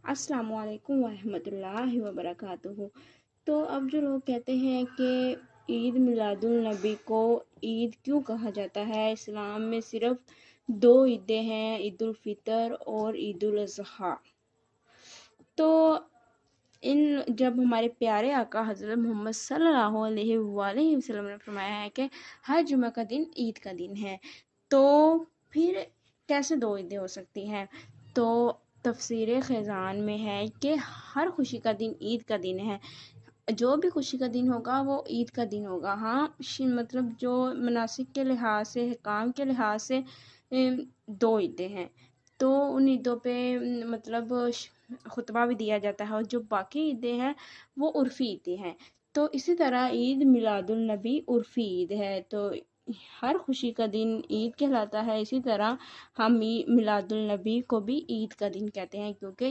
السلام علیکم ورحمۃ اللہ وبرکاتہ۔ تو اب جو لوگ کہتے ہیں کہ عید میلاد النبی کو عید کیوں کہا جاتا ہے، اسلام میں صرف دو عیدیں ہیں، عید الفطر اور عید الاضحیٰ۔ تو جب ہمارے پیارے آقا حضرت محمد صلی اللہ علیہ وآلہ وسلم نے فرمایا ہے کہ ہر جمعہ کا دن عید کا دن ہے، تو پھر کیسے دو عیدیں ہو سکتی ہیں؟ تو تفسیر خزان میں ہے کہ ہر خوشی کا دن عید کا دن ہے، جو بھی خوشی کا دن ہوگا وہ عید کا دن ہوگا۔ ہاں مطلب جو مناسک کے لحاظ سے، حکام کے لحاظ سے دو عیدیں ہیں، تو ان عیدوں پہ مطلب خطبہ بھی دیا جاتا ہے، اور جو باقی عیدیں ہیں وہ عرفی عیدیں ہیں۔ تو اسی طرح عید میلاد النبی عرفی عید ہے، تو ہر خوشی کا دن عید کہلاتا ہے، اسی طرح ہم میلاد النبی کو بھی عید کا دن کہتے ہیں، کیونکہ